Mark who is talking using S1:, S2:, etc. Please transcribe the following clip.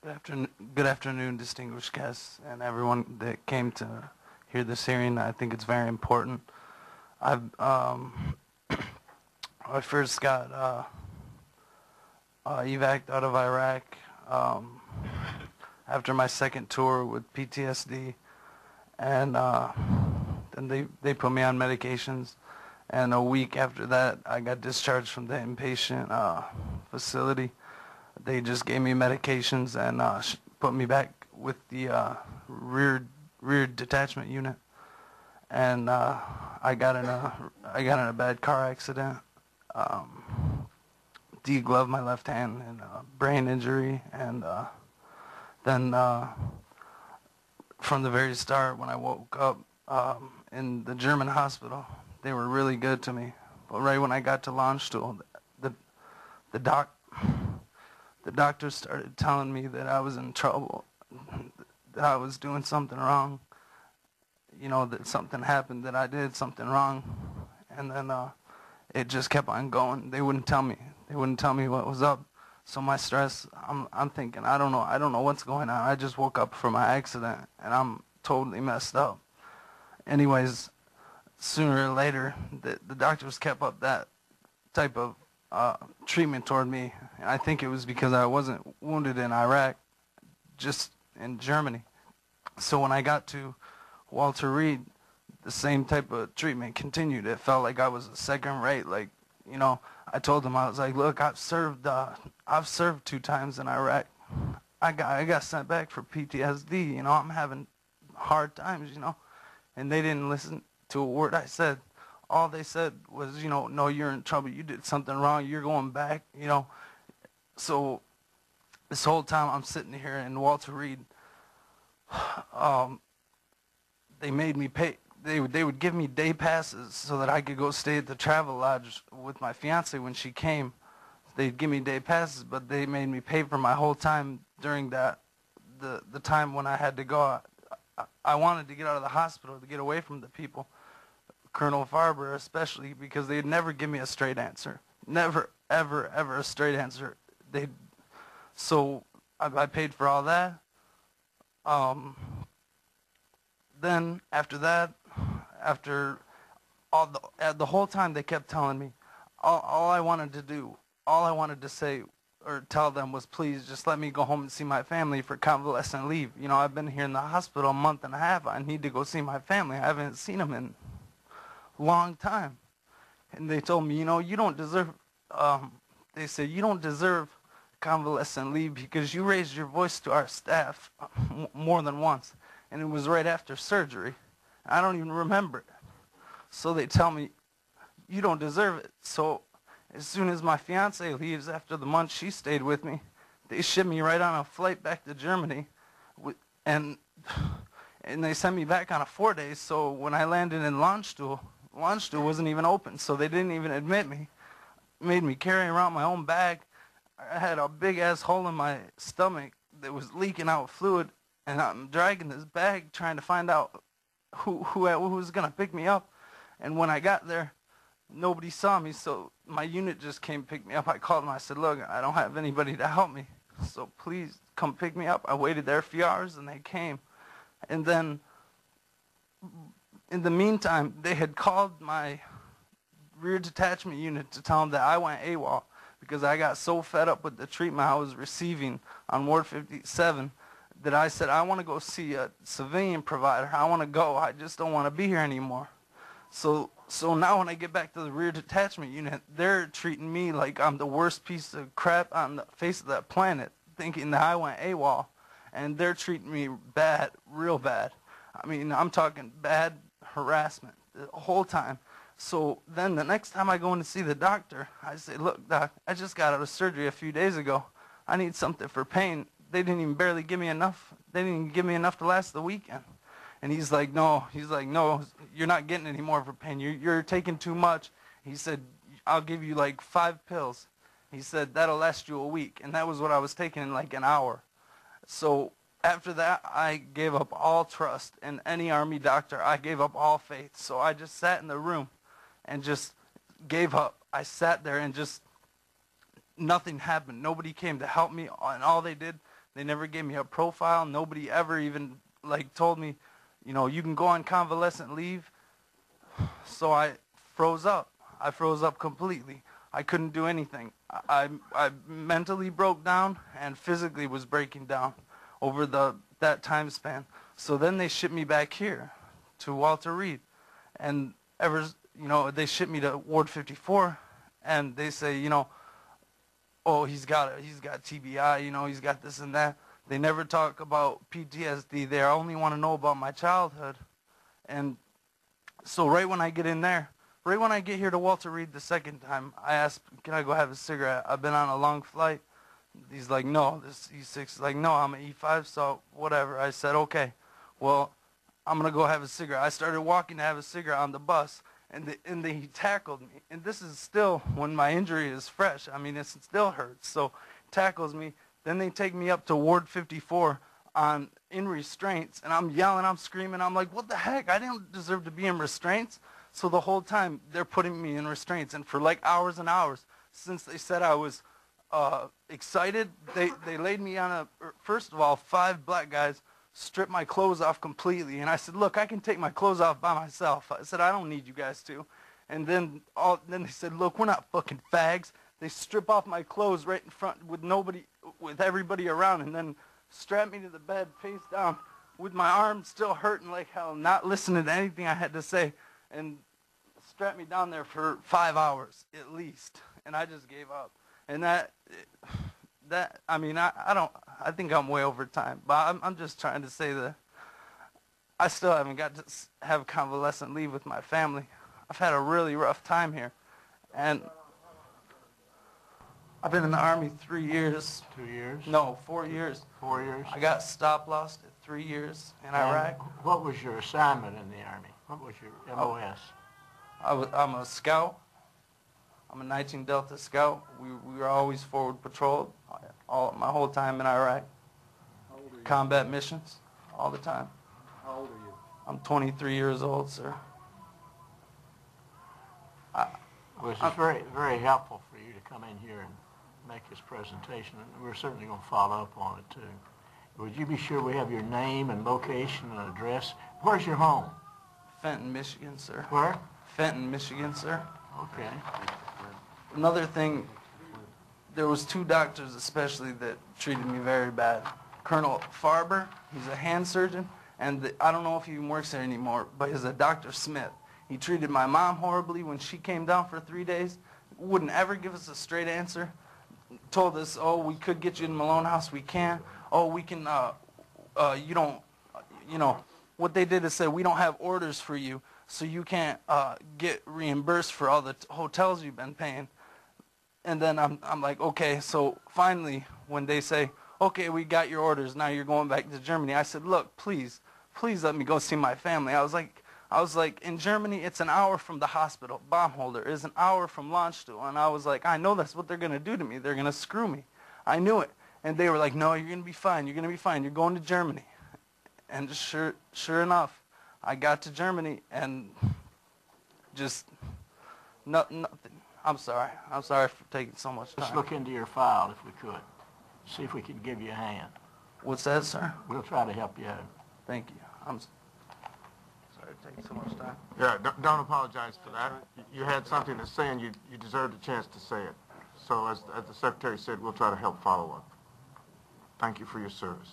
S1: Good afternoon, distinguished guests, and everyone that came to hear this hearing. I think it's very important. I've I first got evac out of Iraq after my second tour with PTSD, and then they put me on medications. And a week after that, I got discharged from the inpatient facility. They just gave me medications and put me back with the rear detachment unit. And I got in a bad car accident. Degloved my left hand and brain injury. And then from the very start, when I woke up in the German hospital, they were really good to me. But right when I got to launch stool, the doctor started telling me that I was in trouble, that I was doing something wrong, that something happened, that I did something wrong. And then it just kept on going. They wouldn't tell me. They wouldn't tell me what was up. So my stress, I'm thinking, I don't know what's going on. I just woke up from my accident and I'm totally messed up. Anyways, sooner or later, the doctors kept up that type of treatment toward me. And I think it was because I wasn't wounded in Iraq, just in Germany. So when I got to Walter Reed, the same type of treatment continued. It felt like I was a second rate. I told them, I was like, look, I've served 2 times in Iraq. I got sent back for PTSD. I'm having hard times. And they didn't listen to a word I said. All they said was, no, you're in trouble. You did something wrong. You're going back. So this whole time I'm sitting here in Walter Reed. They made me pay. They would give me day passes so that I could go stay at the travel lodge with my fiance when she came. They'd give me day passes, but they made me pay for my whole time during the time when I had to go. I wanted to get out of the hospital to get away from the people, Colonel Farber especially, because they'd never give me a straight answer. Never, ever, ever a straight answer. So I paid for all that. Then after that, after the whole time they kept telling me, all I wanted to do, all I wanted to say or tell them was, please just let me go home and see my family for convalescent leave. I've been here in the hospital a month and a half. I need to go see my family. I haven't seen them in a long time. And they told me, you don't deserve, they said, you don't deserve convalescent leave because you raised your voice to our staff more than once. And it was right after surgery. I don't even remember it. So they tell me, you don't deserve it. So as soon as my fiance leaves after the month she stayed with me, they ship me right on a flight back to Germany. And they sent me back on a 4 days. So when I landed in launch stool wasn't even open. So they didn't even admit me. Made me carry around my own bag. I had a big ass hole in my stomach that was leaking out fluid. And I'm dragging this bag trying to find out who was going to pick me up. And when I got there, nobody saw me, so my unit just came pick me up. I called them. I said, look, I don't have anybody to help me, so please come pick me up. I waited there a few hours, and they came. And then in the meantime, they had called my rear detachment unit to tell them that I went AWOL because I got so fed up with the treatment I was receiving on Ward 57 that I said, I want to go see a civilian provider. I want to go. I just don't want to be here anymore. So now when I get back to the rear detachment unit, they're treating me like I'm the worst piece of crap on the face of that planet, thinking that I went AWOL. And they're treating me bad, real bad. I mean, I'm talking bad harassment the whole time. So then the next time I go in to see the doctor, I say, look, doc, I just got out of surgery a few days ago. I need something for pain. They didn't even barely give me enough. They didn't even give me enough to last the weekend. And he's like, no, you're not getting any more for pain. You're taking too much. He said, I'll give you like 5 pills. He said, that'll last you a week. And that was what I was taking in like an hour. So after that, I gave up all trust in any Army doctor. I gave up all faith. So I just sat in the room and just gave up. I sat there and just nothing happened. Nobody came to help me. And all they did, They never gave me a profile. Nobody ever even like told me, you know, you can go on convalescent leave. So I froze up. I froze up completely. I couldn't do anything. I mentally broke down and physically was breaking down over that time span. So then they shipped me back here to Walter Reed, and they shipped me to Ward 54, and they say, you know, oh, he's got TBI, you know, he's got this and that. They never talk about PTSD. They only want to know about my childhood. And so right when I get in there, right when I get here to Walter Reed the second time, I asked, can I go have a cigarette? I've been on a long flight. He's like, no. This E6 is like, no, I'm an E5, so whatever. I said, okay, well, I'm going to go have a cigarette. I started walking to have a cigarette on the bus, and he tackled me. And this is still when my injury is fresh. I mean, it still hurts. So tackles me. Then they take me up to Ward 54 in restraints, and I'm yelling, I'm screaming. I'm like, what the heck? I didn't deserve to be in restraints. So the whole time they're putting me in restraints, and for like hours and hours, since they said I was excited, they laid me on first of all, 5 black guys stripped my clothes off completely. And I said, look, I can take my clothes off by myself. I said, I don't need you guys to. And then they said, look, we're not fucking fags. They strip off my clothes right in front with everybody around, and then strap me to the bed face down with my arm still hurting like hell, not listening to anything I had to say, and strap me down there for 5 hours at least. And I just gave up. And I mean, I think I'm way over time, but I'm just trying to say that I still haven't got to have convalescent leave with my family. I've had a really rough time here, and I've been in the Army 3 years.
S2: 2 years?
S1: No, 4 years.
S2: 4 years?
S1: I got stop lost at 3 years in Iraq.
S2: What was your assignment in the Army? What was your MOS?
S1: I'm a scout. I'm a 19 Delta scout. We were always forward patrolled my whole time in Iraq.
S3: How old are you?
S1: Combat missions all the time.
S3: How old are you?
S1: I'm 23 years old, sir.
S2: Well, it's very, very helpful for you to come in here and make this presentation, and we're certainly going to follow up on it too. Would you be sure we have your name and location and address? Where's your home?
S1: Fenton, Michigan, sir.
S2: Where?
S1: Fenton, Michigan, sir.
S2: Okay.
S1: Another thing, there was 2 doctors especially that treated me very bad. Colonel Farber, he's a hand surgeon, and I don't know if he even works there anymore, but he's a Dr. Smith. He treated my mom horribly when she came down for 3 days. Wouldn't ever give us a straight answer. Told us, oh, we could get you in Malone House, we can. Oh, we can, you don't, you know, what they did is say, we don't have orders for you, so you can't get reimbursed for all the hotels you've been paying. And then I'm like, okay. So finally, when they say, okay, we got your orders, now you're going back to Germany, I said, look, please let me go see my family. I was like, in Germany, it's an hour from the hospital. Baumholder is an hour from Landstuhl. And I was like, I know that's what they're going to do to me. They're going to screw me. I knew it. And they were like, no, you're going to be fine. You're going to be fine. You're going to Germany. And just sure enough, I got to Germany and just nothing. I'm sorry. I'm sorry for taking so much time.
S2: Let's look into your file if we could. See if we can give you a hand.
S1: What's that, sir?
S2: We'll try to help you out.
S1: Thank you. I'm sorry to take so much time.
S4: Yeah, don't apologize for that. You had something to say, and you deserved a chance to say it. So as the Secretary said, we'll try to help follow up. Thank you for your service.